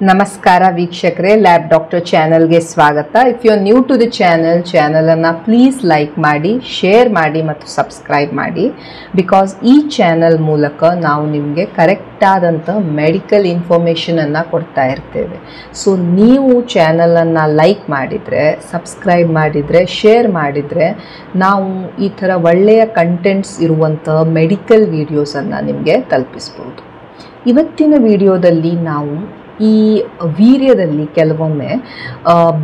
ನಮಸ್ಕಾರ ವೀಕ್ಷಕರೇ, lab doctor ಚಾನೆಲ್ಗೆ ಸ್ವಾಗತ. If you are new to the ಚಾನಲನ್ನು ಪ್ಲೀಸ್ ಲೈಕ್ ಮಾಡಿ, ಶೇರ್ ಮಾಡಿ ಮತ್ತು ಸಬ್ಸ್ಕ್ರೈಬ್ ಮಾಡಿ. ಬಿಕಾಸ್ ಈ ಚಾನಲ್ ಮೂಲಕ ನಾವು ನಿಮಗೆ ಕರೆಕ್ಟಾದಂಥ ಮೆಡಿಕಲ್ ಇನ್ಫಾರ್ಮೇಷನನ್ನು ಕೊಡ್ತಾ ಇರ್ತೇವೆ. ಸೊ ನೀವು ಚಾನಲನ್ನು ಲೈಕ್ ಮಾಡಿದರೆ, ಸಬ್ಸ್ಕ್ರೈಬ್ ಮಾಡಿದರೆ, ಶೇರ್ ಮಾಡಿದರೆ ನಾವು ಈ ಥರ ಒಳ್ಳೆಯ ಕಂಟೆಂಟ್ಸ್ ಇರುವಂಥ ಮೆಡಿಕಲ್ ವೀಡಿಯೋಸನ್ನು ನಿಮಗೆ ತಲುಪಿಸ್ಬೋದು. ಇವತ್ತಿನ ವಿಡಿಯೋದಲ್ಲಿ ನಾವು ಈ ವೀರ್ಯದಲ್ಲಿ ಕೆಲವೊಮ್ಮೆ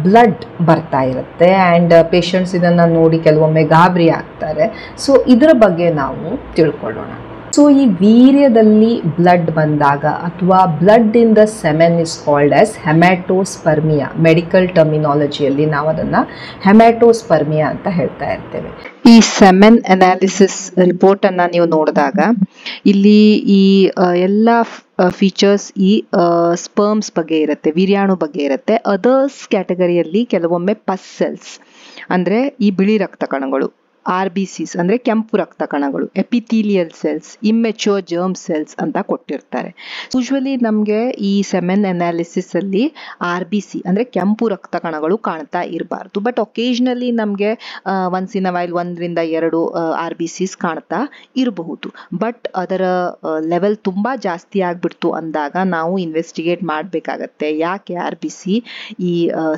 ಬ್ಲಡ್ ಬರ್ತಾ ಇರುತ್ತೆ ಆ್ಯಂಡ್ ಪೇಷಂಟ್ಸ್ ಇದನ್ನು ನೋಡಿ ಕೆಲವೊಮ್ಮೆ ಗಾಬರಿ ಆಗ್ತಾರೆ. ಸೊ ಇದರ ಬಗ್ಗೆ ನಾವು ತಿಳ್ಕೊಳ್ಳೋಣ. ಸೊ ಈ ವೀರ್ಯದಲ್ಲಿ ಬ್ಲಡ್ ಬಂದಾಗ ಅಥವಾ blood in the semen is called as hematospermia. Medical ಟರ್ಮಿನಾಲಜಿಯಲ್ಲಿ ನಾವು ಅದನ್ನು ಹೆಮ್ಯಾಟೋಸ್ಪರ್ಮಿಯಾ ಅಂತ ಹೇಳ್ತಾ ಇರ್ತೇವೆ. ಈ ಸೆಮೆನ್ ಅನಾಲಿಸಿಸ್ ರಿಪೋರ್ಟನ್ನು ನೀವು ನೋಡಿದಾಗ ಇಲ್ಲಿ ಈ ಎಲ್ಲ ಫೀಚರ್ಸ್ ಈ ಸ್ಪರ್ಮ್ಸ್ ಬಗ್ಗೆ ಇರುತ್ತೆ, ವೀರ್ಯಾಣು ಬಗ್ಗೆ ಇರುತ್ತೆ. ಅದರ್ಸ್ ಕ್ಯಾಟಗರಿಯಲ್ಲಿ ಕೆಲವೊಮ್ಮೆ ಪಸ್ ಸೆಲ್ಸ್ ಅಂದರೆ ಈ ಬಿಳಿ ರಕ್ತ ಕಣಗಳು, RBCs ಅಂದರೆ ಕೆಂಪು ರಕ್ತ ಕಣಗಳು, epithelial cells, immature germ cells ಅಂತ ಕೊಟ್ಟಿರ್ತಾರೆ. ಯೂಶ್ವಲಿ ನಮಗೆ ಈ ಸೆಮೆನ್ ಅನಾಲಿಸಿಸ್ ಅಲ್ಲಿ RBC ಅಂದರೆ ಕೆಂಪು ರಕ್ತ ಕಣಗಳು ಕಾಣ್ತಾ ಇರಬಾರ್ದು. ಬಟ್ ಒಕೇಜ್ನಲಿ ನಮಗೆ once in a while 1-2 RBCs ಕಾಣ್ತಾ ಇರಬಹುದು. ಬಟ್ ಅದರ ಲೆವೆಲ್ ತುಂಬ ಜಾಸ್ತಿ ಆಗಿಬಿಡ್ತು ಅಂದಾಗ ನಾವು ಇನ್ವೆಸ್ಟಿಗೇಟ್ ಮಾಡಬೇಕಾಗತ್ತೆ, ಯಾಕೆ RBC ಈ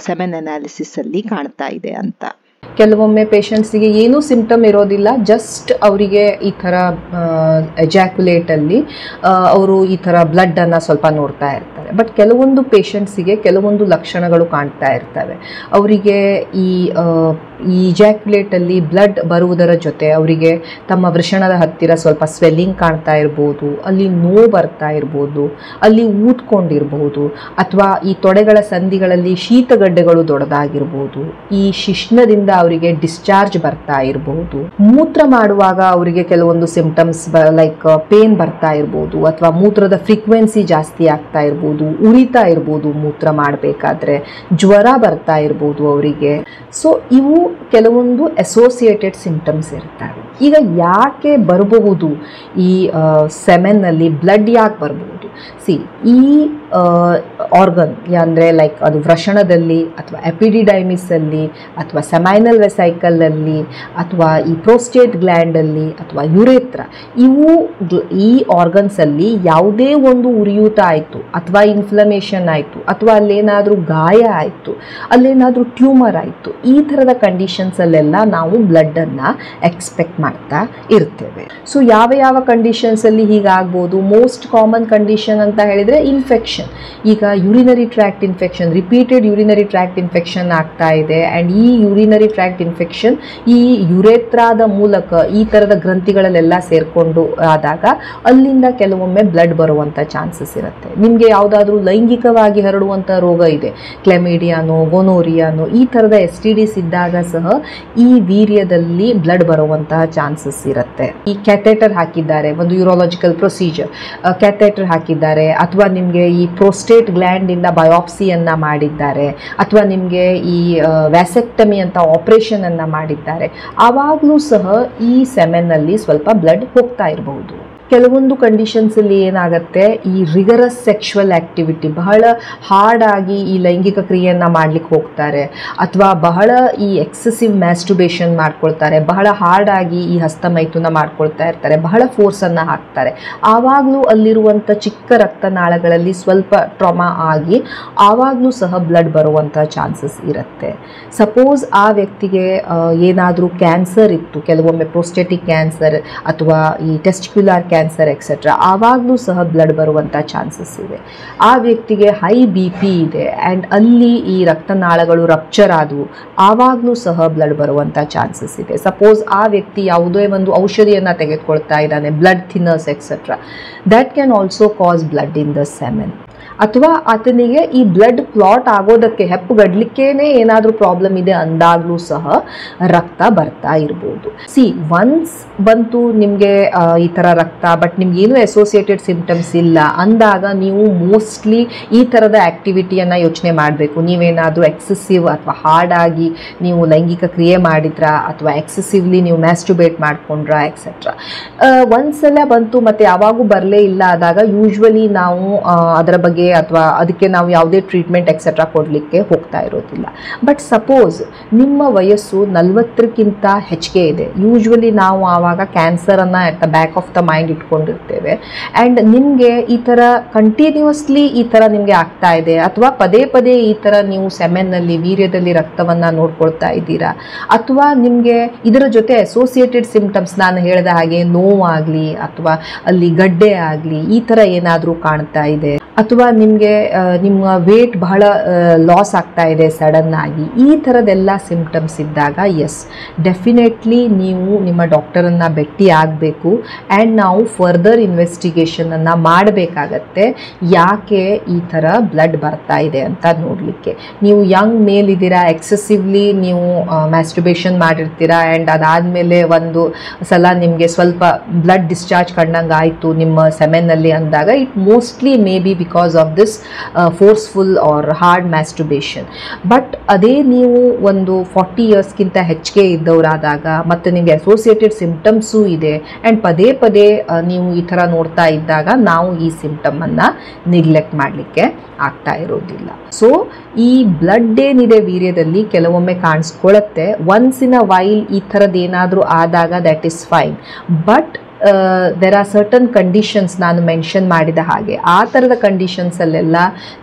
ಸೆಮೆನ್ ಅನಾಲಿಸಿಸ್ ಅಲ್ಲಿ ಕಾಣ್ತಾ ಇದೆ ಅಂತ. ಕೆಲವೊಮ್ಮೆ ಪೇಷಂಟ್ಸಿಗೆ ಏನೂ ಸಿಂಪ್ಟಮ್ ಇರೋದಿಲ್ಲ, ಜಸ್ಟ್ ಅವರಿಗೆ ಈ ಥರ ಎಜಾಕ್ಯುಲೇಟಲ್ಲಿ ಅವರು ಈ ಥರ ಬ್ಲಡ್ಡನ್ನು ಸ್ವಲ್ಪ ನೋಡ್ತಾ ಇರ್ತಾರೆ. ಬಟ್ ಕೆಲವೊಂದು ಪೇಷಂಟ್ಸಿಗೆ ಕೆಲವೊಂದು ಲಕ್ಷಣಗಳು ಕಾಣ್ತಾ ಇರ್ತವೆ. ಅವರಿಗೆ ಈ ಇಜಾಕ್ಯುಲೇಟಲ್ಲಿ ಬ್ಲಡ್ ಬರುವುದರ ಜೊತೆ ಅವರಿಗೆ ತಮ್ಮ ವೃಷಣದ ಹತ್ತಿರ ಸ್ವಲ್ಪ ಸ್ವೆಲ್ಲಿಂಗ್ ಕಾಣ್ತಾ ಇರ್ಬೋದು, ಅಲ್ಲಿ ನೋವು ಬರ್ತಾ ಇರ್ಬೋದು, ಅಲ್ಲಿ ಊದ್ಕೊಂಡಿರ್ಬೋದು, ಅಥವಾ ಈ ತೊಡೆಗಳ ಸಂಧಿಗಳಲ್ಲಿ ಶೀತಗಡ್ಡೆಗಳು ದೊಡ್ಡದಾಗಿರ್ಬೋದು, ಈ ಶಿಶ್ನದಿಂದ ಅವರಿಗೆ ಡಿಸ್ಚಾರ್ಜ್ ಬರ್ತಾ ಇರಬಹುದು, ಮೂತ್ರ ಮಾಡುವಾಗ ಅವರಿಗೆ ಕೆಲವೊಂದು ಸಿಂಪ್ಟಮ್ಸ್ ಲೈಕ್ ಪೇನ್ ಬರ್ತಾ ಇರ್ಬೋದು, ಅಥವಾ ಮೂತ್ರದ ಫ್ರೀಕ್ವೆನ್ಸಿ ಜಾಸ್ತಿ ಆಗ್ತಾ ಇರ್ಬೋದು, ಉರಿತಾ ಇರ್ಬೋದು ಮೂತ್ರ ಮಾಡಬೇಕಾದ್ರೆ, ಜ್ವರ ಬರ್ತಾ ಇರ್ಬೋದು ಅವರಿಗೆ. ಸೊ ಇವು ಕೆಲವೊಂದು ಅಸೋಸಿಯೇಟೆಡ್ ಸಿಂಪ್ಟಮ್ಸ್ ಇರ್ತವೆ. ಈಗ ಯಾಕೆ ಬರಬಹುದು ಈ ಸೆಮೆನ್ನಲ್ಲಿ ಬ್ಲಡ್ ಯಾಕೆ ಬರಬಹುದು? ಈ ಆರ್ಗನ್ ಅಂದರೆ ಲೈಕ್ ಅದು ವೃಷಣದಲ್ಲಿ ಅಥವಾ ಎಪಿಡಿಡೈಮಿಸಲ್ಲಿ ಅಥವಾ ಸೆಮೈನಲ್ ವೆಸೈಕಲಲ್ಲಿ ಅಥವಾ ಈ ಪ್ರೋಸ್ಟೇಟ್ ಗ್ಲ್ಯಾಂಡಲ್ಲಿ ಅಥವಾ ಯುರೇತ್ರ, ಈ ಆರ್ಗನ್ಸಲ್ಲಿ ಯಾವುದೇ ಒಂದು ಉರಿಯೂತ ಆಯಿತು ಅಥವಾ ಇನ್ಫ್ಲಮೇಷನ್ ಆಯಿತು ಅಥವಾ ಅಲ್ಲೇನಾದರೂ ಗಾಯ ಆಯಿತು, ಅಲ್ಲೇನಾದರೂ ಟ್ಯೂಮರ್ ಆಯಿತು, ಈ ಥರದ ಕಂಡೀಷನ್ಸಲ್ಲೆಲ್ಲ ನಾವು ಬ್ಲಡ್ಡನ್ನು ಎಕ್ಸ್ಪೆಕ್ಟ್ ಮಾಡ್ತಾ ಇರ್ತೇವೆ. ಸೊ ಯಾವ ಕಂಡೀಷನ್ಸಲ್ಲಿ ಹೀಗಾಗ್ಬೋದು? ಮೋಸ್ಟ್ ಕಾಮನ್ ಕಂಡೀಷನ್ ಅಂತ ಹೇಳಿದರೆ ಇನ್ಫೆಕ್ಷನ್. ಈಗ urinary tract infection, repeated urinary tract infection ಆಗ್ತಾ ಇದೆ ಆ್ಯಂಡ್ ಈ ಯೂರಿನರಿ ಟ್ರ್ಯಾಕ್ಟ್ ಇನ್ಫೆಕ್ಷನ್ ಈ ಯುರೇತ್ರಾದ ಮೂಲಕ ಈ ಥರದ ಗ್ರಂಥಿಗಳಲ್ಲೆಲ್ಲ ಸೇರಿಕೊಂಡು ಆದಾಗ ಅಲ್ಲಿಂದ ಕೆಲವೊಮ್ಮೆ ಬ್ಲಡ್ ಬರುವಂಥ ಚಾನ್ಸಸ್ ಇರುತ್ತೆ. ನಿಮಗೆ ಯಾವುದಾದ್ರೂ ಲೈಂಗಿಕವಾಗಿ ಹರಡುವಂಥ ರೋಗ ಇದೆ, ಕ್ಲೆಮಿಡಿಯಾನೋ, ಗೊನೋರಿಯಾನೋ, ಈ ಥರದ STDs ಇದ್ದಾಗ ಸಹ ಈ ವೀರ್ಯದಲ್ಲಿ ಬ್ಲಡ್ ಬರುವಂತಹ ಚಾನ್ಸಸ್ ಇರುತ್ತೆ. ಈ ಕ್ಯಾಥೆಟರ್ ಹಾಕಿದ್ದಾರೆ, ಒಂದು ಯೂರಾಲಜಿಕಲ್ ಪ್ರೊಸೀಜರ್, ಕ್ಯಾಥೆಟರ್ ಹಾಕಿದ್ದಾರೆ, ಅಥವಾ ನಿಮಗೆ ಈ ಪ್ರೋಸ್ಟೇಟ್ ಗ್ಲ್ಯಾಂಡಿಂದ ಬಯಾಪ್ಸಿಯನ್ನು ಮಾಡಿದ್ದಾರೆ, ಅಥವಾ ನಿಮಗೆ ಈ ವ್ಯಾಸೆಕ್ಟಮಿ ಅಂತ ಆಪರೇಷನ್ ಅನ್ನು ಮಾಡಿದ್ದಾರೆ, ಆವಾಗಲೂ ಸಹ ಈ ಸೆಮೆನ್ನಲ್ಲಿ ಸ್ವಲ್ಪ ಬ್ಲಡ್ ಹೋಗ್ತಾ ಇರಬಹುದು. ಕೆಲವೊಂದು ಕಂಡೀಷನ್ಸಲ್ಲಿ ಏನಾಗುತ್ತೆ, ಈ ರಿಗರಸ್ ಸೆಕ್ಷುವಲ್ ಆ್ಯಕ್ಟಿವಿಟಿ, ಬಹಳ ಹಾರ್ಡಾಗಿ ಈ ಲೈಂಗಿಕ ಕ್ರಿಯೆಯನ್ನು ಮಾಡಲಿಕ್ಕೆ ಹೋಗ್ತಾರೆ, ಅಥವಾ ಬಹಳ ಈ ಎಕ್ಸೆಸಿವ್ ಮ್ಯಾಸ್ಟುಬೇಷನ್ ಮಾಡ್ಕೊಳ್ತಾರೆ, ಬಹಳ ಹಾರ್ಡಾಗಿ ಈ ಹಸ್ತಮೈಥುನ ಮಾಡ್ಕೊಳ್ತಾ ಇರ್ತಾರೆ, ಬಹಳ ಫೋರ್ಸನ್ನು ಹಾಕ್ತಾರೆ, ಆವಾಗಲೂ ಅಲ್ಲಿರುವಂಥ ಚಿಕ್ಕ ರಕ್ತನಾಳಗಳಲ್ಲಿ ಸ್ವಲ್ಪ ಟ್ರಾಮಾ ಆಗಿ ಆವಾಗಲೂ ಸಹ ಬ್ಲಡ್ ಬರುವಂಥ ಚಾನ್ಸಸ್ ಇರುತ್ತೆ. ಸಪೋಸ್ ಆ ವ್ಯಕ್ತಿಗೆ ಏನಾದರೂ ಕ್ಯಾನ್ಸರ್ ಇತ್ತು, ಕೆಲವೊಮ್ಮೆ ಪ್ರೋಸ್ಟೇಟಿಕ್ ಕ್ಯಾನ್ಸರ್ ಅಥವಾ ಈ ಟೆಸ್ಟಿಕ್ಯುಲರ್ ಕ್ಯಾನ್ಸರ್ ಎಕ್ಸೆಟ್ರಾ, ಆವಾಗಲೂ ಸಹ ಬ್ಲಡ್ ಬರುವಂಥ ಚಾನ್ಸಸ್ ಇದೆ. ಆ ವ್ಯಕ್ತಿಗೆ ಹೈ BP ಇದೆ ಆ್ಯಂಡ್ ಅಲ್ಲಿ ಈ ರಕ್ತನಾಳಗಳು ರಪ್ಚರ್ ಆದವು, ಆವಾಗಲೂ ಸಹ ಬ್ಲಡ್ ಬರುವಂಥ ಚಾನ್ಸಸ್ ಇದೆ. ಸಪೋಸ್ ಆ ವ್ಯಕ್ತಿ ಯಾವುದೇ ಒಂದು ಔಷಧಿಯನ್ನು ತೆಗೆದುಕೊಳ್ತಾ ಇದ್ದಾನೆ, blood thinners etcetera, that can also cos blood in the semen. ಅಥವಾ ಆತನಿಗೆ ಈ ಬ್ಲಡ್ ಕ್ಲಾಟ್ ಆಗೋದಕ್ಕೆ, ಹೆಪ್ಪುಗಡ್ಲಿಕ್ಕೇನೆ ಏನಾದರೂ ಪ್ರಾಬ್ಲಮ್ ಇದೆ ಅಂದಾಗಲೂ ಸಹ ರಕ್ತ ಬರ್ತಾ ಇರ್ಬೋದು. ಒನ್ಸ್ ಬಂತು ನಿಮಗೆ ಈ ಥರ ರಕ್ತ, ಬಟ್ ನಿಮ್ಗೇನು ಅಸೋಸಿಯೇಟೆಡ್ ಸಿಂಪ್ಟಮ್ಸ್ ಇಲ್ಲ ಅಂದಾಗ ನೀವು ಮೋಸ್ಟ್ಲಿ ಈ ಥರದ ಆ್ಯಕ್ಟಿವಿಟಿಯನ್ನು ಯೋಚನೆ ಮಾಡಬೇಕು. ನೀವೇನಾದರೂ ಎಕ್ಸೆಸಿವ್ ಅಥವಾ ಹಾರ್ಡಾಗಿ ನೀವು ಲೈಂಗಿಕ ಕ್ರಿಯೆ ಮಾಡಿದ್ರಾ, ಅಥವಾ ಎಕ್ಸೆಸಿವ್ಲಿ ನೀವು ಮ್ಯಾಸ್ಟುಬೇಟ್ ಮಾಡ್ಕೊಂಡ್ರಾ ಎಕ್ಸೆಟ್ರಾ. ಒಂದ್ಸಲ ಬಂತು ಮತ್ತು ಯಾವಾಗೂ ಬರಲೇ ಇಲ್ಲ ಆದಾಗ ಯೂಶ್ವಲಿ ನಾವು ಅದರ ಬಗ್ಗೆ ಮಾಡಲಿಕ್ಕೆ ಅಥವಾ ಅದಕ್ಕೆ ನಾವು ಯಾವುದೇ ಟ್ರೀಟ್ಮೆಂಟ್ ಎಕ್ಸೆಟ್ರಾ ಕೊಡಲಿಕ್ಕೆ ಹೋಗ್ತಾ ಇರೋದಿಲ್ಲ. ಬಟ್ ಸಪೋಸ್ ನಿಮ್ಮ ವಯಸ್ಸು 40ಕ್ಕಿಂತ ಹೆಚ್ಚಿಗೆ ಇದೆ, ಯೂಶ್ವಲಿ ನಾವು ಆವಾಗ ಕ್ಯಾನ್ಸರನ್ನು at the back of the mind ಇಟ್ಕೊಂಡಿರ್ತೇವೆ. ಆ್ಯಂಡ್ ನಿಮಗೆ ಈ ಥರ ಕಂಟಿನ್ಯೂಸ್ಲಿ ಈ ಥರ ನಿಮಗೆ ಆಗ್ತಾ ಇದೆ, ಅಥವಾ ಪದೇ ಪದೇ ಈ ಥರ ನೀವು ಸೆಮೆನ್ನಲ್ಲಿ ವೀರ್ಯದಲ್ಲಿ ರಕ್ತವನ್ನು ನೋಡ್ಕೊಳ್ತಾ ಇದ್ದೀರಾ, ಅಥವಾ ನಿಮಗೆ ಇದರ ಜೊತೆ ಅಸೋಸಿಯೇಟೆಡ್ ಸಿಂಪ್ಟಮ್ಸ್ ನಾನು ಹೇಳಿದ ಹಾಗೆ ನೋವಾಗಲಿ ಅಥವಾ ಅಲ್ಲಿ ಗಡ್ಡೆ ಆಗಲಿ ಈ ಥರ ಏನಾದರೂ ಕಾಣ್ತಾ ಇದೆ, ಅಥವಾ ನಿಮಗೆ ನಿಮ್ಮ ವೇಟ್ ಬಹಳ ಲಾಸ್ ಆಗ್ತಾ ಇದೆ ಸಡನ್ ಆಗಿ, ಈ ಥರದ್ದೆಲ್ಲ ಸಿಂಪ್ಟಮ್ಸ್ ಇದ್ದಾಗ ಎಸ್ ಡೆಫಿನೆಟ್ಲಿ ನೀವು ನಿಮ್ಮ ಡಾಕ್ಟರನ್ನು ಭೇಟಿ ಆಗಬೇಕು. ಆ್ಯಂಡ್ ನಾವು ಫರ್ದರ್ ಇನ್ವೆಸ್ಟಿಗೇಷನನ್ನು ಮಾಡಬೇಕಾಗತ್ತೆ, ಯಾಕೆ ಈ ಥರ ಬ್ಲಡ್ ಬರ್ತಾ ಇದೆ ಅಂತ ನೋಡಲಿಕ್ಕೆ. ನೀವು ಯಂಗ್ ಮೇಲ್ ಇದ್ದೀರಾ, ಎಕ್ಸೆಸಿವ್ಲಿ ನೀವು ಮ್ಯಾಸ್ಟರ್ಬೇಷನ್ ಮಾಡಿರ್ತೀರಾ, ಆ್ಯಂಡ್ ಅದಾದಮೇಲೆ ಒಂದು ಸಲ ನಿಮಗೆ ಸ್ವಲ್ಪ ಬ್ಲಡ್ ಡಿಸ್ಚಾರ್ಜ್ ಕಂಡಂಗೆ ಆಯಿತು ನಿಮ್ಮ ಸೆಮೆನ್ನಲ್ಲಿ ಅಂದಾಗ it mostly may be because of this forceful or hard masturbation. But ಅದೇ ನೀವು ಒಂದು 40 ಇಯರ್ಸ್ಗಿಂತ ಹೆಚ್ಚಿಗೆ ಇದ್ದವರಾದಾಗ ಮತ್ತು ನಿಮಗೆ ಅಸೋಸಿಯೇಟೆಡ್ ಸಿಂಪ್ಟಮ್ಸು ಇದೆ ಆ್ಯಂಡ್ ಪದೇ ಪದೇ ನೀವು ಈ ಥರ ನೋಡ್ತಾ ಇದ್ದಾಗ ನಾವು ಈ ಸಿಂಪ್ಟಮನ್ನು ನಿಗ್ಲೆಕ್ಟ್ ಮಾಡಲಿಕ್ಕೆ ಆಗ್ತಾ ಇರೋದಿಲ್ಲ. ಸೊ ಈ ಬ್ಲಡ್ ಏನಿದೆ ವೀರ್ಯದಲ್ಲಿ ಕೆಲವೊಮ್ಮೆ ಕಾಣಿಸ್ಕೊಳ್ಳುತ್ತೆ, ಒನ್ಸ್ ಇನ್ ಅ ವೈಲ್ ಈ ಥರದ್ದು ಏನಾದರೂ ಆದಾಗ that is fine. But there are certain conditions ನಾನು ಮೆನ್ಷನ್ ಮಾಡಿದ ಹಾಗೆ, ಆ ಥರದ ಕಂಡೀಷನ್ಸಲ್ಲೆಲ್ಲ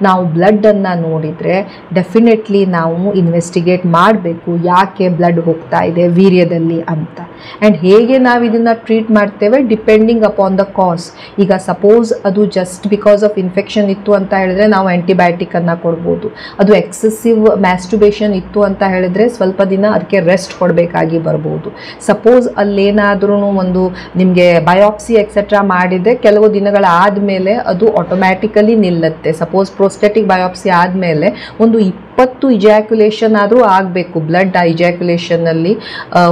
ನಾವು ಬ್ಲಡ್ಡನ್ನು ನೋಡಿದರೆ ಡೆಫಿನೆಟ್ಲಿ ನಾವು ಇನ್ವೆಸ್ಟಿಗೇಟ್ ಮಾಡಬೇಕು, ಯಾಕೆ ಬ್ಲಡ್ ಹೋಗ್ತಾ ಇದೆ ವೀರ್ಯದಲ್ಲಿ ಅಂತ. ಆ್ಯಂಡ್ ಹೇಗೆ ನಾವು ಇದನ್ನು ಟ್ರೀಟ್ ಮಾಡ್ತೇವೆ ಡಿಪೆಂಡಿಂಗ್ ಅಪಾನ್ ದ ಕಾಸ್. ಈಗ ಸಪೋಸ್ ಅದು ಜಸ್ಟ್ ಬಿಕಾಸ್ ಆಫ್ ಇನ್ಫೆಕ್ಷನ್ ಇತ್ತು ಅಂತ ಹೇಳಿದ್ರೆ ನಾವು ಆ್ಯಂಟಿಬಯೋಟಿಕನ್ನು ಕೊಡ್ಬೋದು. ಅದು ಎಕ್ಸೆಸಿವ್ ಮ್ಯಾಸ್ಟರ್ಬೇಷನ್ ಇತ್ತು ಅಂತ ಹೇಳಿದ್ರೆ ಸ್ವಲ್ಪ ದಿನ ಅದಕ್ಕೆ ರೆಸ್ಟ್ ಕೊಡಬೇಕಾಗಿ ಬರ್ಬೋದು. ಸಪೋಸ್ ಅಲ್ಲೇನಾದ್ರೂ ಒಂದು ನಿಮಗೆ ಬಯೋಪ್ಸಿ ಎಕ್ಸೆಟ್ರಾ ಮಾಡಿದರೆ ಕೆಲವು ದಿನಗಳಾದಮೇಲೆ ಅದು ಆಟೋಮ್ಯಾಟಿಕಲಿ ನಿಲ್ಲುತ್ತೆ. ಸಪೋಸ್ ಪ್ರೋಸ್ಟೆಟಿಕ್ ಬಯೋಪ್ಸಿ ಆದಮೇಲೆ ಒಂದು 20 ಇಜಾಕ್ಯುಲೇಷನ್ ಆದರೂ ಆಗಬೇಕು, ಬ್ಲಡ್ ಆ ಇಜಾಕ್ಯುಲೇಷನ್ನಲ್ಲಿ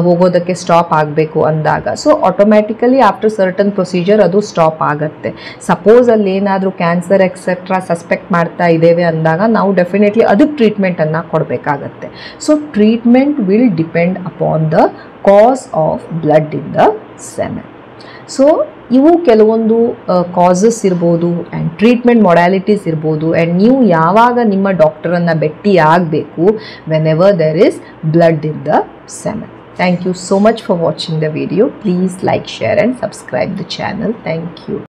ಹೋಗೋದಕ್ಕೆ ಸ್ಟಾಪ್ ಆಗಬೇಕು ಅಂದಾಗ. So automatically after certain procedure ಅದು ಸ್ಟಾಪ್ ಆಗುತ್ತೆ. ಸಪೋಸ್ ಅಲ್ಲಿ ಏನಾದರೂ ಕ್ಯಾನ್ಸರ್ ಎಕ್ಸೆಟ್ರಾ ಸಸ್ಪೆಕ್ಟ್ ಮಾಡ್ತಾ ಇದ್ದೇವೆ ಅಂದಾಗ ನಾವು ಡೆಫಿನೆಟ್ಲಿ ಅದಕ್ಕೆ ಟ್ರೀಟ್ಮೆಂಟನ್ನು ಕೊಡಬೇಕಾಗತ್ತೆ. So treatment will depend upon the cos of blood in the semen. So ಇವು ಕೆಲವೊಂದು ಕಾಸಸ್ ಇರ್ಬೋದು ಆ್ಯಂಡ್ ಟ್ರೀಟ್ಮೆಂಟ್ ಮೊಡ್ಯಾಲಿಟೀಸ್ ಇರ್ಬೋದು. ಆ್ಯಂಡ್ ನೀವು ಯಾವಾಗ ನಿಮ್ಮ ಡಾಕ್ಟರನ್ನು ಭೇಟಿ ಆಗಬೇಕು, whenever there is blood in the semen. Thank you so much for watching the video. Please like, share and subscribe the channel. Thank you.